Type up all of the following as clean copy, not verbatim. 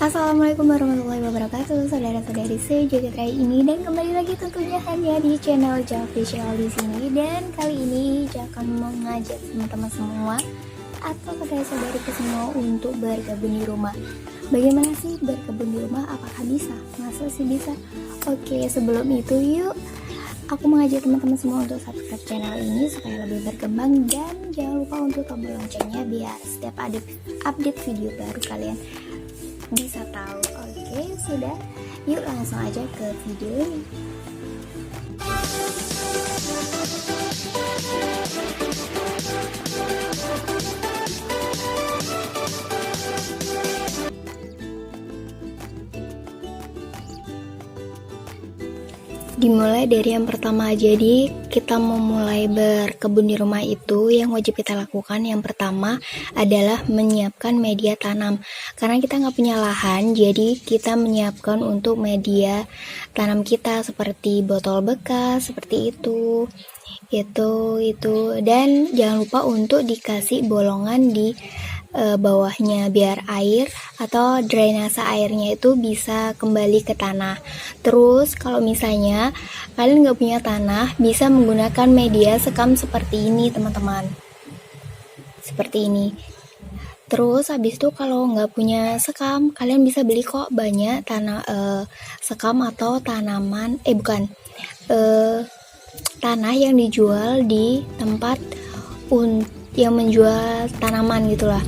Assalamualaikum warahmatullahi wabarakatuh, saudara-saudari sejagat raya ini, dan kembali lagi tentunya hanya di channel Ja Official di sini. Dan kali ini Ja akan mengajak teman-teman semua atau saudara-saudariku semua untuk berkebun di rumah. Bagaimana sih berkebun di rumah? Apakah bisa? Masa sih bisa? Oke, sebelum itu yuk aku mengajak teman-teman semua untuk subscribe channel ini supaya lebih berkembang, dan jangan lupa untuk tombol loncengnya biar setiap update video baru kalian bisa tahu. Oke, sudah, yuk langsung aja ke video ini. Dimulai dari yang pertama. Jadi kita memulai berkebun di rumah itu yang wajib kita lakukan yang pertama adalah menyiapkan media tanam. Karena kita nggak punya lahan, jadi kita menyiapkan untuk media tanam kita seperti botol bekas seperti itu, dan jangan lupa untuk dikasih bolongan di bawahnya biar air atau drainase airnya itu bisa kembali ke tanah. Terus kalau misalnya kalian nggak punya tanah, bisa menggunakan media sekam seperti ini teman-teman, seperti ini. Terus habis itu kalau nggak punya sekam, kalian bisa beli kok banyak sekam atau tanah yang dijual di tempat yang menjual tanaman gitulah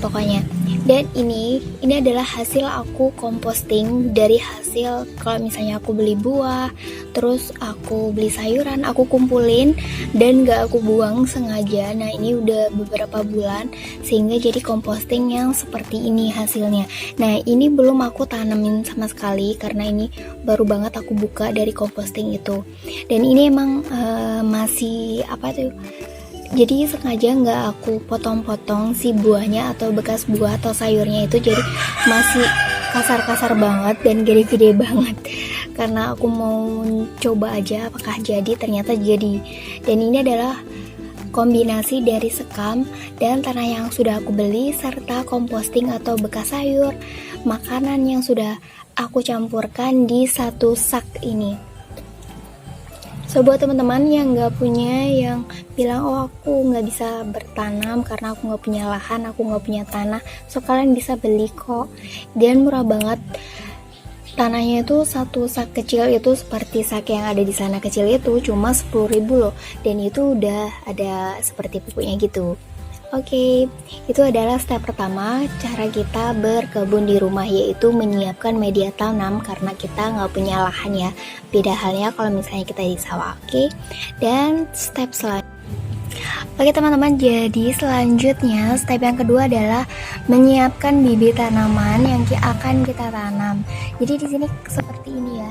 pokoknya. Dan ini adalah hasil aku composting dari hasil kalau misalnya aku beli buah, terus aku beli sayuran, aku kumpulin dan gak aku buang sengaja. Nah ini udah beberapa bulan sehingga jadi composting yang seperti ini hasilnya. Nah ini belum aku tanamin sama sekali karena ini baru banget aku buka dari composting itu. Dan ini emang masih jadi sengaja nggak aku potong-potong si buahnya atau bekas buah atau sayurnya itu, jadi masih kasar-kasar banget dan gede-gede banget karena aku mau coba aja apakah jadi. Ternyata jadi. Dan ini adalah kombinasi dari sekam dan tanah yang sudah aku beli serta composting atau bekas sayur, makanan yang sudah aku campurkan di satu sak ini. So buat teman-teman yang nggak punya, yang bilang oh aku nggak bisa bertanam karena aku nggak punya lahan, aku nggak punya tanah, so kalian bisa beli kok, dan murah banget. Tanahnya itu satu sak kecil itu seperti sak yang ada di sana kecil itu cuma 10.000 loh, dan itu udah ada seperti pupuknya gitu. Oke, itu adalah step pertama cara kita berkebun di rumah, yaitu menyiapkan media tanam karena kita nggak punya lahan ya. Beda halnya kalau misalnya kita di sawah. Oke, dan step selanjutnya. Oke teman-teman, jadi selanjutnya step yang kedua adalah menyiapkan bibit tanaman yang akan kita tanam. Jadi di sini seperti ini ya.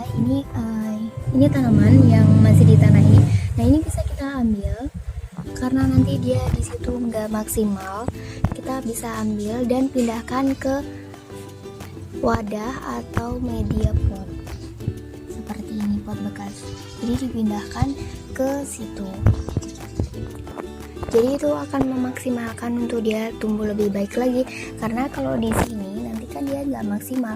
Ini tanaman yang masih di tanah ini. Nah ini bisa kita ambil. Karena nanti dia di situ nggak maksimal, kita bisa ambil dan pindahkan ke wadah atau media pot seperti ini, pot bekas. Jadi dipindahkan ke situ. Jadi itu akan memaksimalkan untuk dia tumbuh lebih baik lagi. Karena kalau di sini nanti kan dia nggak maksimal.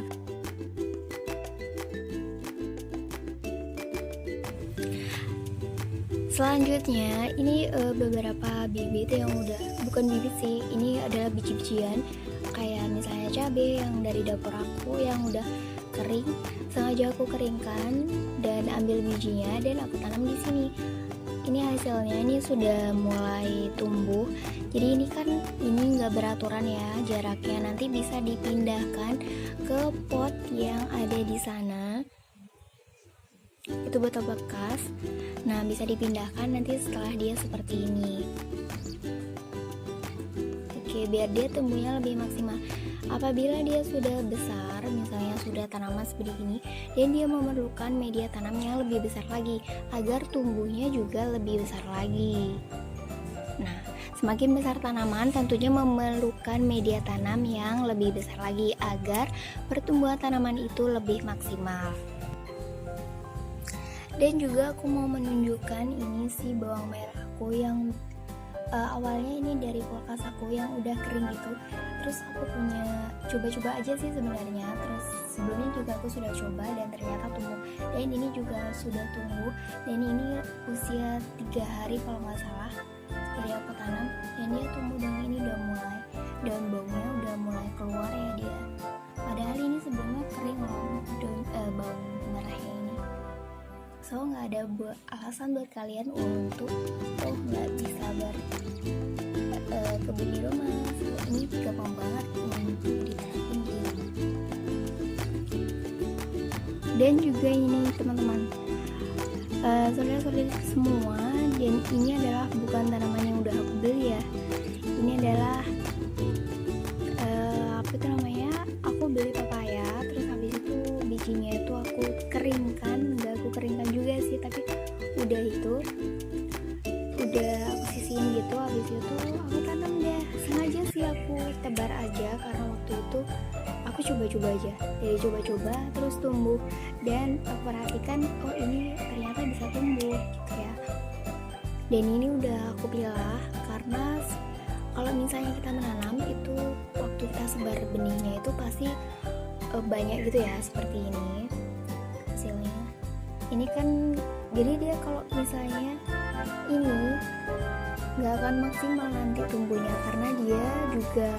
Selanjutnya ini beberapa bibit yang bukan bibit sih, ini adalah biji-bijian kayak misalnya cabai yang dari dapur aku yang udah kering, sengaja aku keringkan dan ambil bijinya dan aku tanam di sini. Ini hasilnya, ini sudah mulai tumbuh. Jadi ini nggak beraturan ya jaraknya, nanti bisa dipindahkan ke pot yang ada di sana. Itu botol bekas. Nah bisa dipindahkan nanti setelah dia seperti ini. Oke, biar dia tumbuhnya lebih maksimal. Apabila dia sudah besar, misalnya sudah tanaman seperti ini, dan dia memerlukan media tanam yang lebih besar lagi agar tumbuhnya juga lebih besar lagi. Nah semakin besar tanaman tentunya memerlukan media tanam yang lebih besar lagi agar pertumbuhan tanaman itu lebih maksimal. Dan juga aku mau menunjukkan ini sih bawang merahku yang awalnya ini dari kulkas aku yang udah kering gitu, terus aku punya coba-coba aja sih sebenarnya, terus sebelumnya juga aku sudah coba dan ternyata tumbuh, dan ini juga sudah tumbuh, dan ini usia 3 hari kalau nggak salah dari aku tanam, dan dia tumbuh dan ini udah mulai daun baunya udah mulai keluar ya dia, padahal ini sebelumnya kering loh bau merahnya ini. So nggak ada alasan buat kalian untuk nggak bisa kebun di rumah. Ini gampang banget untuk diterapin di rumah. Dan juga ini teman-teman, saudara-saudari semua, dan ini adalah bukan tanaman yang udah aku beli ya. Ini adalah apa itu namanya? Aku beli papaya, terus habis itu bijinya itu aku keringkan, nggak aku keringkan juga sih, tapi udah aku sisihin gitu, habis itu aku tanam deh. Sengaja sih aku tebar aja karena waktu itu aku coba-coba aja, jadi coba-coba terus tumbuh, dan aku perhatikan oh ini ternyata bisa tumbuh gitu ya. Dan ini udah aku pilah karena kalau misalnya kita menanam itu waktu kita sebar benihnya itu pasti banyak gitu ya, seperti ini hasilnya. Ini kan jadi dia kalau misalnya ini nggak akan maksimal nanti tumbuhnya karena dia juga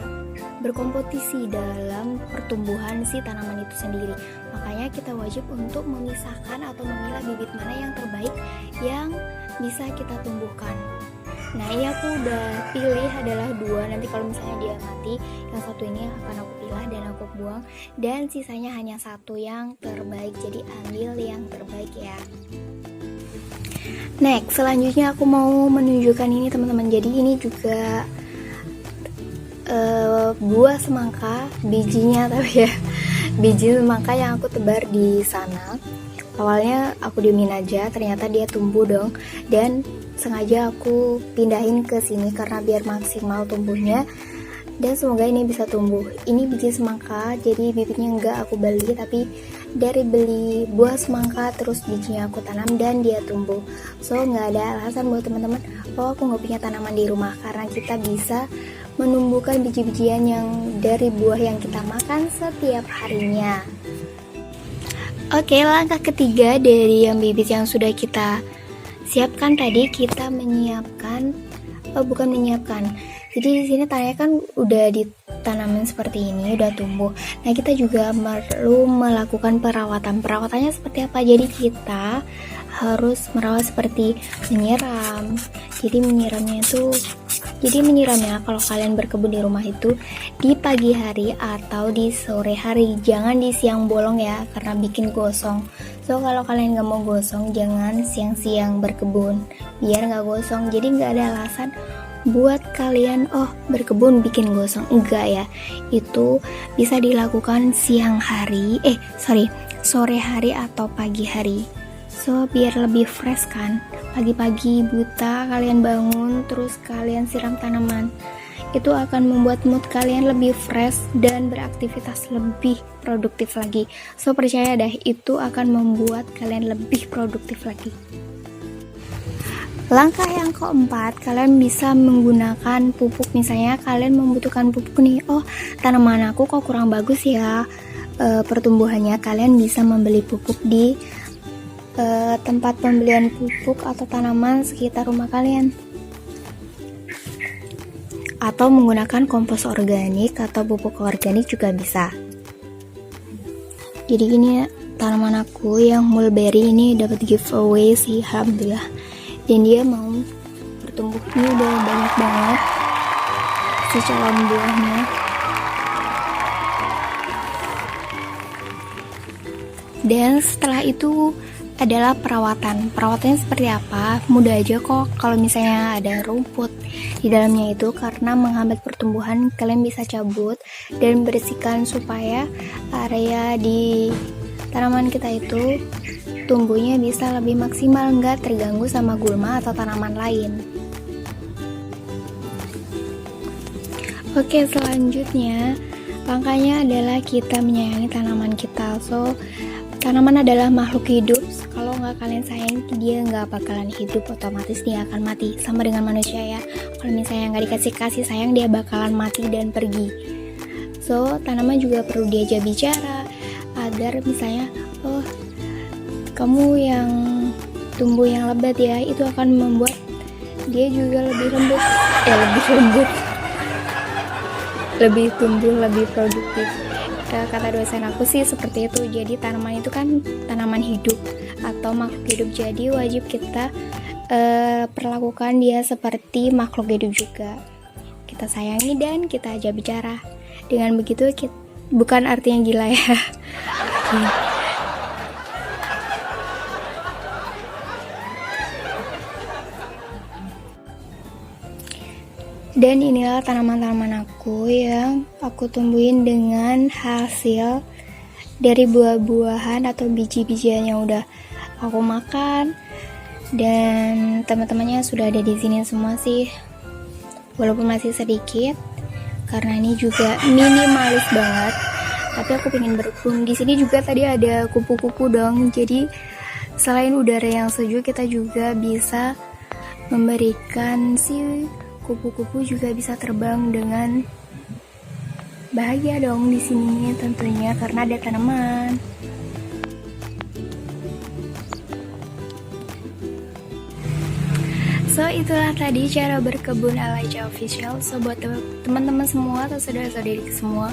berkompetisi dalam pertumbuhan si tanaman itu sendiri. Makanya kita wajib untuk memisahkan atau memilah bibit mana yang terbaik yang bisa kita tumbuhkan. Nah ini aku udah pilih adalah 2, nanti kalau misalnya dia mati, yang satu ini akan aku pilah dan aku buang, dan sisanya hanya 1 yang terbaik, jadi ambil yang terbaik ya. Next, selanjutnya aku mau menunjukkan ini teman-teman, jadi ini juga buah semangka, bijinya tapi ya, biji semangka yang aku tebar di sana. Awalnya aku diemin aja, ternyata dia tumbuh dong, dan sengaja aku pindahin ke sini karena biar maksimal tumbuhnya, dan semoga ini bisa tumbuh. Ini biji semangka, jadi bibitnya enggak aku beli, tapi dari beli buah semangka terus bijinya aku tanam dan dia tumbuh. So nggak ada alasan buat teman-teman oh aku nggak punya tanaman di rumah, karena kita bisa menumbuhkan biji-bijian yang dari buah yang kita makan setiap harinya. Oke, langkah ketiga dari yang bibit yang sudah kita siapkan tadi, kita menyiapkan jadi di sini tanahnya kan udah ditanamin seperti ini, udah tumbuh. Nah kita juga perlu melakukan perawatannya seperti apa. Jadi kita harus merawat seperti menyiram. Jadi menyiramnya kalau kalian berkebun di rumah itu di pagi hari atau di sore hari, jangan di siang bolong ya, karena bikin gosong. So kalau kalian nggak mau gosong, jangan siang-siang berkebun, biar nggak gosong. Jadi nggak ada alasan buat kalian berkebun bikin gosong, enggak ya. Itu bisa dilakukan sore hari atau pagi hari. So biar lebih fresh kan, pagi-pagi buta kalian bangun terus kalian siram tanaman, itu akan membuat mood kalian lebih fresh dan beraktivitas lebih produktif lagi. So percaya deh, itu akan membuat kalian lebih produktif lagi. Langkah yang keempat, kalian bisa menggunakan pupuk. Misalnya kalian membutuhkan pupuk nih, tanaman aku kok kurang bagus ya pertumbuhannya, kalian bisa membeli pupuk di tempat pembelian pupuk atau tanaman sekitar rumah kalian, atau menggunakan kompos organik atau pupuk organik juga bisa. Jadi gini ya, tanaman aku yang mulberry ini dapat giveaway sih, alhamdulillah, dan dia mau bertumbuh. Ini udah banyak banget si calon buahnya. Dan setelah itu adalah perawatannya seperti apa, mudah aja kok. Kalau misalnya ada rumput di dalamnya itu karena menghambat pertumbuhan, kalian bisa cabut dan bersihkan supaya area di tanaman kita itu tumbuhnya bisa lebih maksimal, nggak terganggu sama gulma atau tanaman lain. Oke, selanjutnya langkahnya adalah kita menyayangi tanaman kita. So tanaman adalah makhluk hidup. Kalau nggak kalian sayang, dia nggak bakalan hidup, otomatis dia akan mati. Sama dengan manusia ya. Kalau misalnya nggak dikasih kasih sayang, dia bakalan mati dan pergi. So tanaman juga perlu diajak bicara agar misalnya, oh kamu yang tumbuh yang lebat ya, itu akan membuat dia juga lebih lembut, lebih tumbuh, lebih produktif. Kata dosen aku sih seperti itu. Jadi tanaman itu kan tanaman hidup atau makhluk hidup, jadi wajib kita perlakukan dia seperti makhluk hidup juga. Kita sayangi dan kita ajak bicara. Dengan begitu bukan artinya gila ya. Dan inilah tanaman-tanaman aku yang aku tumbuhin dengan hasil dari buah-buahan atau biji-bijian yang udah aku makan. Dan teman-temannya sudah ada di sini semua sih, walaupun masih sedikit karena ini juga minimalis banget. Tapi aku pengen berkebun. Di sini juga tadi ada kupu-kupu dong. Jadi selain udara yang sejuk, kita juga bisa memberikan si kupu-kupu juga bisa terbang dengan bahagia dong di sini tentunya karena ada tanaman. So itulah tadi cara berkebun ala Ica Official. So buat teman-teman semua atau saudara-saudari semua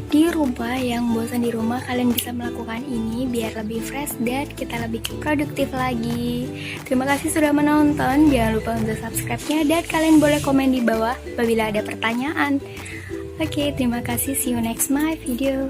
di rumah yang bosan di rumah, kalian bisa melakukan ini biar lebih fresh dan kita lebih produktif lagi. Terima kasih sudah menonton. Jangan lupa untuk subscribe-nya dan kalian boleh komen di bawah apabila ada pertanyaan. Oke, terima kasih. See you next my video.